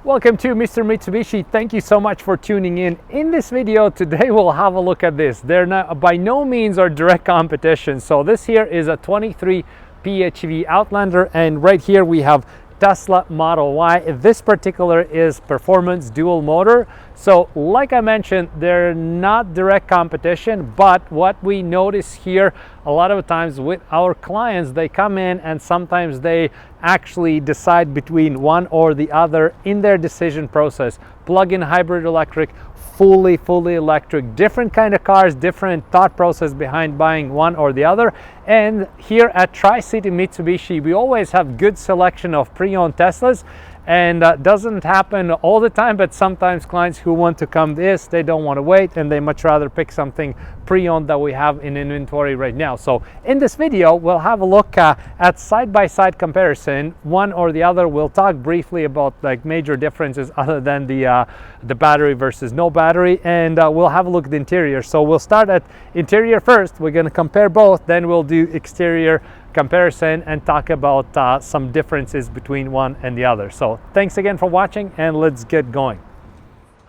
Welcome to Mr. Mitsubishi. Thank you so much for tuning in. In this video today we'll have a look at this. They're not by no means our direct competition. So this here is a 23 PHEV Outlander, and right here we have Tesla Model Y. This particular is performance dual motor. So like I mentioned, they're not direct competition, but what we notice here a lot of times with our clients, they come in and sometimes they actually decide between one or the other in their decision process. Plug-in hybrid electric, fully electric, different kind of cars, different thought process behind buying one or the other. And here at Tri-City Mitsubishi, we always have good selection of pre-owned Teslas, and doesn't happen all the time, but sometimes clients who want to come this, they don't want to wait and they much rather pick something pre-owned that we have in inventory right now. So in this video we'll have a look at side-by-side comparison, one or the other. We'll talk briefly about like major differences other than the battery versus no battery, and we'll have a look at the interior. So we'll start at interior first. We're going to compare both, then we'll do exterior comparison and talk about some differences between one and the other. So thanks again for watching, and let's get going.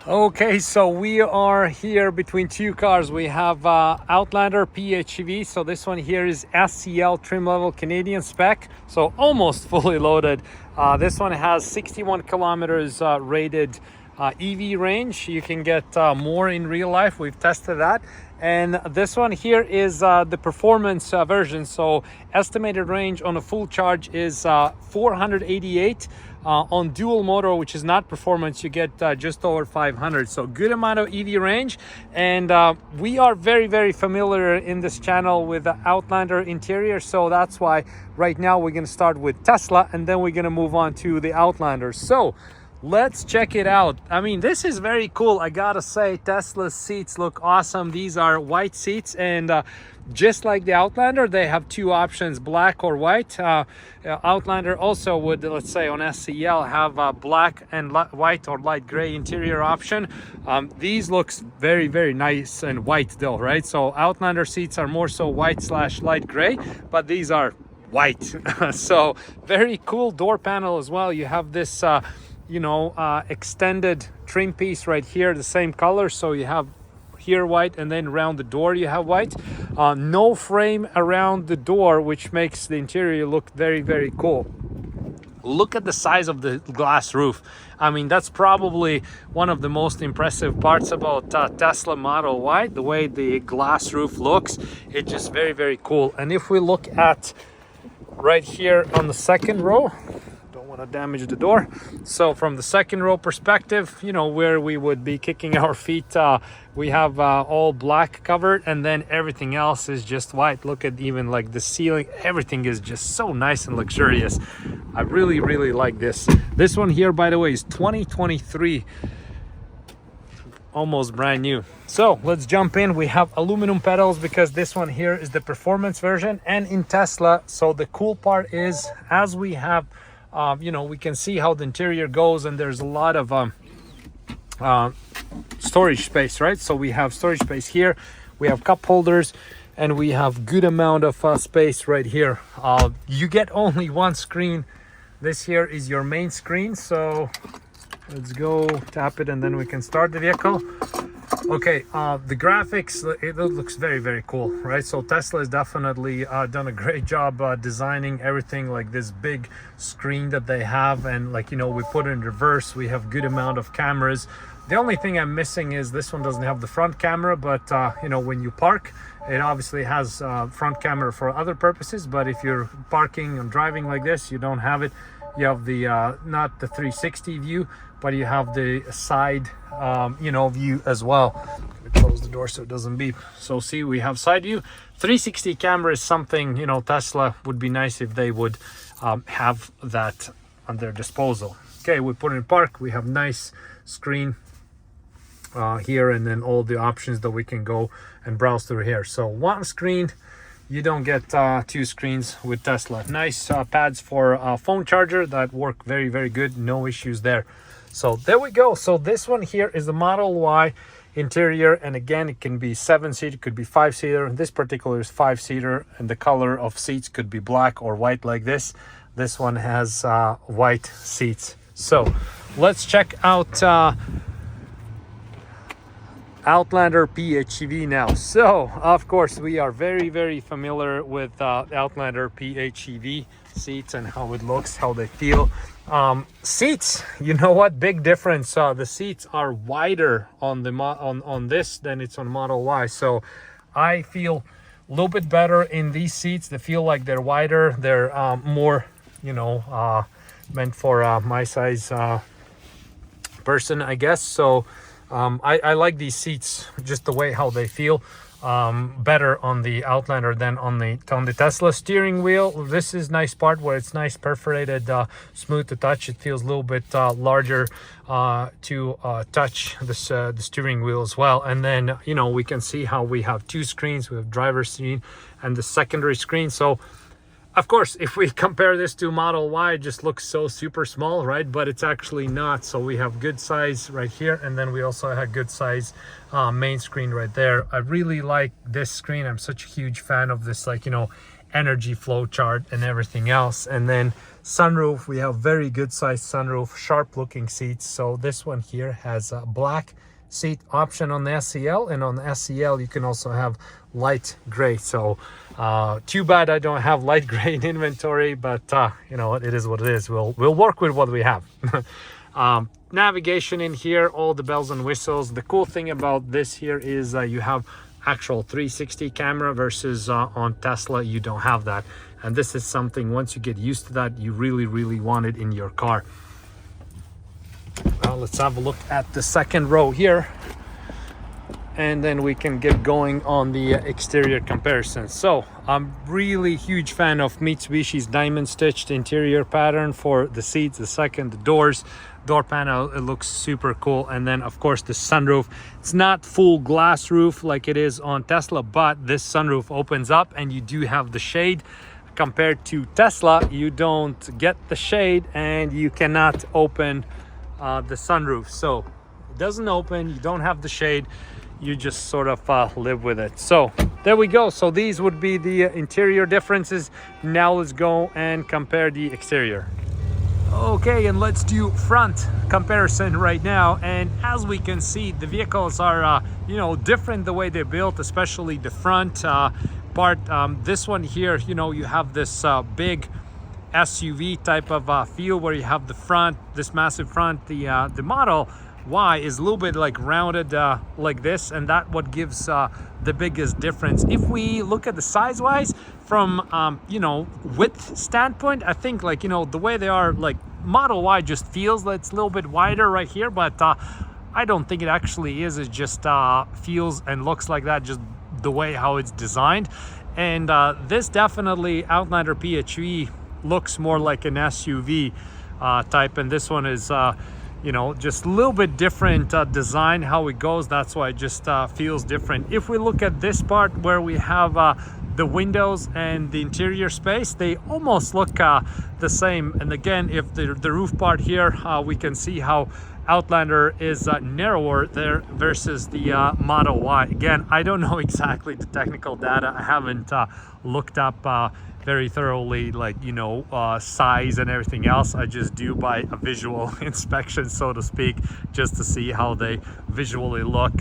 Okay, so we are here between two cars. We have Outlander PHEV. So this one here is SCL trim level Canadian spec, so almost fully loaded. This one has 61 kilometers rated EV range. You can get more in real life. We've tested that. And this one here is the performance version. So estimated range on a full charge is 488. On dual motor, which is not performance, you get just over 500. So good amount of EV range. And we are very familiar in this channel with the Outlander interior. So that's why right now we're going to start with Tesla, and then we're going to move on to the Outlander. So let's check it out. I mean, this is very cool. I gotta say, Tesla's seats look awesome. These are white seats, and just like the Outlander, they have two options, black or white. Outlander also would, let's say on SCL, have black and white or light gray interior option. These looks very nice and white though, right? So Outlander seats are more so white / light gray, but these are white. So very cool door panel as well. You have this extended trim piece right here, the same color. So you have here white, and then around the door you have white. No frame around the door, which makes the interior look very cool. Look at the size of the glass roof. I mean, that's probably one of the most impressive parts about Tesla Model Y, the way the glass roof looks. It's just very cool. And if we look at right here on the second row, want to damage the door. So from the second row perspective, where we would be kicking our feet, we have all black covered, and then everything else is just white. Look at even like the ceiling, everything is just so nice and luxurious. I really like this. This one here, by the way, is 2023, almost brand new. So let's jump in. We have aluminum pedals because this one here is the performance version, and in Tesla. So the cool part is, as we have we can see how the interior goes, and there's a lot of storage space, right? So we have storage space here, we have cup holders, and we have good amount of space right here. You get only one screen. This here is your main screen. So let's go tap it, and then we can start the vehicle. Okay, the graphics, it looks very cool, right? So Tesla has definitely done a great job designing everything, like this big screen that they have, and we put it in reverse. We have good amount of cameras. The only thing I'm missing is this one doesn't have the front camera, but when you park, it obviously has front camera for other purposes. But if you're parking and driving like this, you don't have it. You have the not the 360 view, but you have the side view as well. I'm gonna close the door so it doesn't beep. So see, we have side view. 360 camera is something Tesla would be nice if they would have that on their disposal. Okay, we put it in park. We have nice screen here, and then all the options that we can go and browse through here. So one screen. You don't get two screens with Tesla. Nice pads for phone charger that work very good. No issues there. So there we go. So this one here is the Model Y interior, and again, it can be 7-seater, could be 5-seater. This particular is 5-seater, and the color of seats could be black or white like this. This one has white seats. So let's check out Outlander PHEV now. So of course we are very familiar with Outlander PHEV seats and how it looks, how they feel. Seats, you know what, big difference. The seats are wider on the on this than it's on Model Y, so I feel a little bit better in these seats. They feel like they're wider, they're more, you know, meant for my size person, I guess. So I like these seats, just the way how they feel, better on the Outlander than on the Tesla. Steering wheel, this is nice part where it's nice perforated, smooth to touch. It feels a little bit larger to touch this the steering wheel as well. And then, you know, we can see how we have two screens. We have driver's screen and the secondary screen. So of course, if we compare this to Model Y, it just looks so super small, right? But it's actually not. So we have good size right here, and then we also have good size main screen right there. I really like this screen. I'm such a huge fan of this, like, you know, energy flow chart and everything else. And then sunroof, we have very good size sunroof, sharp looking seats. So this one here has a black seat option on the SEL, and on the SEL you can also have light gray. So too bad I don't have light gray in inventory, but you know, it is what it is. We'll work with what we have. Navigation in here, all the bells and whistles. The cool thing about this here is you have actual 360 camera versus on Tesla you don't have that, and this is something, once you get used to that, you really want it in your car. Let's have a look at the second row here, and then we can get going on the exterior comparison. So I'm really huge fan of Mitsubishi's diamond stitched interior pattern for the seats. The doors, door panel, it looks super cool. And then of course the sunroof, it's not full glass roof like it is on Tesla, but this sunroof opens up and you do have the shade. Compared to Tesla, you don't get the shade and you cannot open the sunroof. So it doesn't open, you don't have the shade, you just sort of live with it. So there we go. So these would be the interior differences. Now let's go and compare the exterior. Okay, and let's do front comparison right now. And as we can see, the vehicles are you know, different the way they're built, especially the front part. This one here, you know, you have this big SUV type of feel where you have the front, this massive front. The Model Y is a little bit like rounded like this, and that what gives the biggest difference. If we look at the size wise from you know, width standpoint, I think, like, you know, the way they are, like Model Y just feels like it's a little bit wider right here, but I don't think it actually is. It just feels and looks like that, just the way how it's designed. And this definitely, Outlander PHEV, looks more like an SUV type, and this one is you know, just a little bit different design, how it goes. That's why it just feels different. If we look at this part where we have the windows and the interior space, they almost look the same. And again, if the roof part here, we can see how Outlander is narrower there versus the Model Y. Again, I don't know exactly the technical data. I haven't looked up very thoroughly, like, you know, size and everything else. I just do by a visual inspection, so to speak, just to see how they visually look.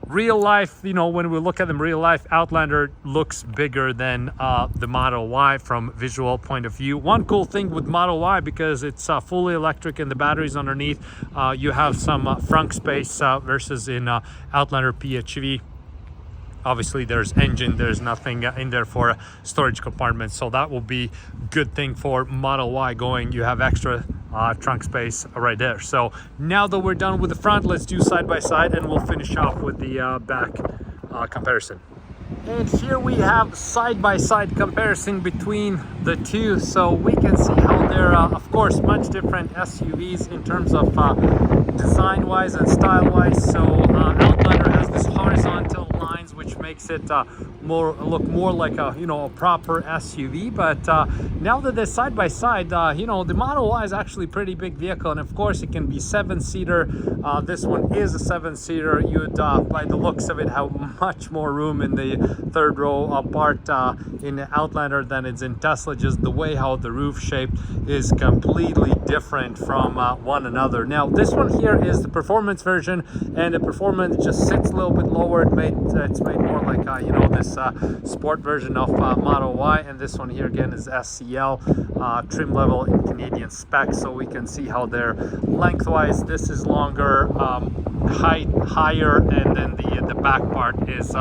Real life, you know, when we look at them real life, Outlander looks bigger than the Model Y from visual point of view. One cool thing with Model Y, because it's fully electric and the batteries underneath, you have some frunk space versus in Outlander PHEV. Obviously there's engine, there's nothing in there for storage compartments, so that will be good thing for Model Y going. You have extra trunk space right there. So now that we're done with the front, let's do side by side and we'll finish off with the back comparison. And here we have side by side comparison between the two, so we can see how they're of course much different SUVs in terms of design wise and style wise. So Outlander has this horizontal lines, which makes it look more like a, you know, a proper SUV. But now that they're side by side, you know, the Model Y is actually a pretty big vehicle, and of course it can be 7-seater. This one is a 7-seater. You'd by the looks of it have much more room in the third row part in the Outlander than it's in Tesla. Just the way how the roof shape is completely different from one another. Now this one here is the performance version, and the performance just sits a little bit lower. It's made more like you know, this sport version of Model Y, and this one here again is SCL trim level in Canadian specs, so we can see how they're lengthwise. This is longer, height higher, and then the back part is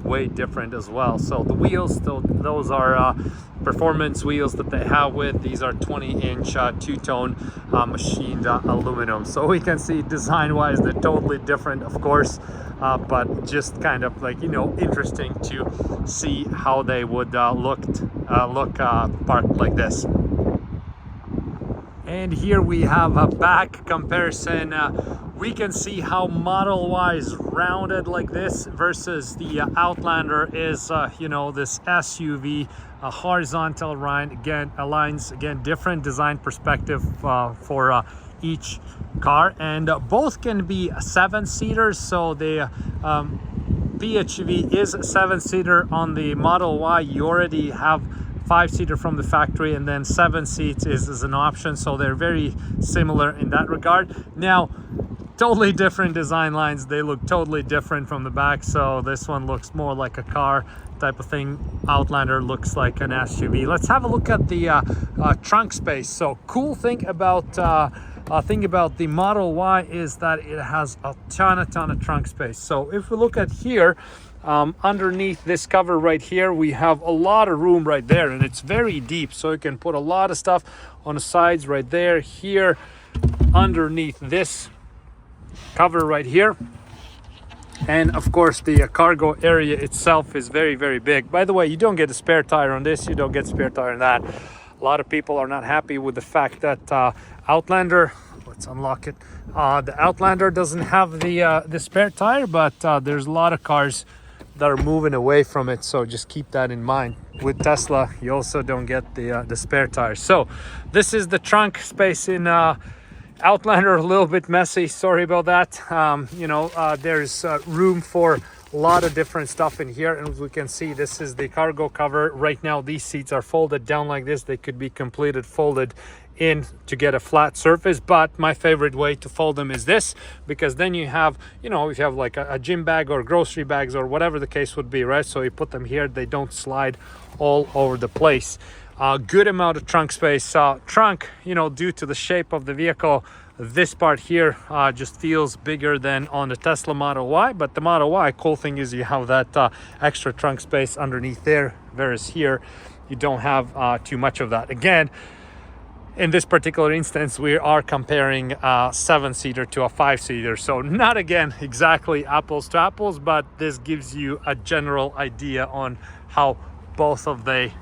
way different as well. So the wheels, those are performance wheels that they have with. These are 20-inch two-tone machined aluminum. So we can see design-wise they're totally different, of course, but just kind of like, you know, interesting to see how they would look parked like this. And here we have a back comparison. We can see how Model Y is rounded like this versus the Outlander is, you know, this SUV, a horizontal line. Again, aligns, again, different design perspective for each car, and both can be 7-seaters. So the PHEV is a 7-seater. On the Model Y, you already have 5-seater from the factory, and then 7 seats is an option. So they're very similar in that regard. Now, totally different design lines. They look totally different from the back. So this one looks more like a car type of thing. Outlander looks like an SUV. Let's have a look at the trunk space. So cool thing about the Model Y is that it has a ton of trunk space. So if we look at here, underneath this cover right here, we have a lot of room right there, and it's very deep, so you can put a lot of stuff on the sides right there. Here underneath this cover right here, and of course the cargo area itself is very big. By the way, you don't get a spare tire on this, you don't get spare tire on that. A lot of people are not happy with the fact that Outlander, let's unlock it, the Outlander doesn't have the spare tire, but there's a lot of cars that are moving away from it, so just keep that in mind. With Tesla, you also don't get the spare tire. So this is the trunk space in Outlander. A little bit messy, sorry about that. You know, there's room for a lot of different stuff in here, and as we can see, this is the cargo cover. Right now these seats are folded down like this. They could be completed folded in to get a flat surface, but my favorite way to fold them is this, because then you have, you know, if you have like a gym bag or grocery bags or whatever the case would be, right? So you put them here, they don't slide all over the place. Good amount of trunk space. Trunk, you know, due to the shape of the vehicle, this part here just feels bigger than on the Tesla Model Y, but the Model Y, cool thing is you have that extra trunk space underneath there, whereas here you don't have too much of that. Again, in this particular instance, we are comparing a 7-seater to a 5-seater. So not, again, exactly apples to apples, but this gives you a general idea on how both of they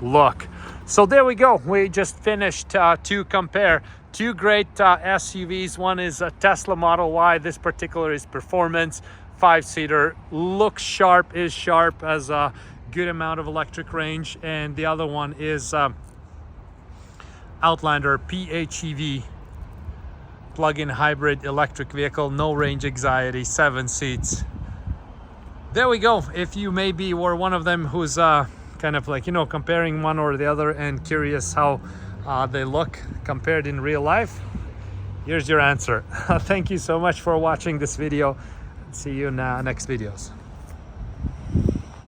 look. So there we go. We just finished to compare two great SUVs. One is a Tesla Model Y. This particular is performance, 5-seater. Looks sharp, is sharp, has a good amount of electric range. And the other one is Outlander PHEV, plug-in hybrid electric vehicle, no range anxiety, 7 seats. There we go. If you maybe were one of them who's kind of like, you know, comparing one or the other and curious how they look compared in real life, here's your answer. Thank you so much for watching this video. See you in next videos.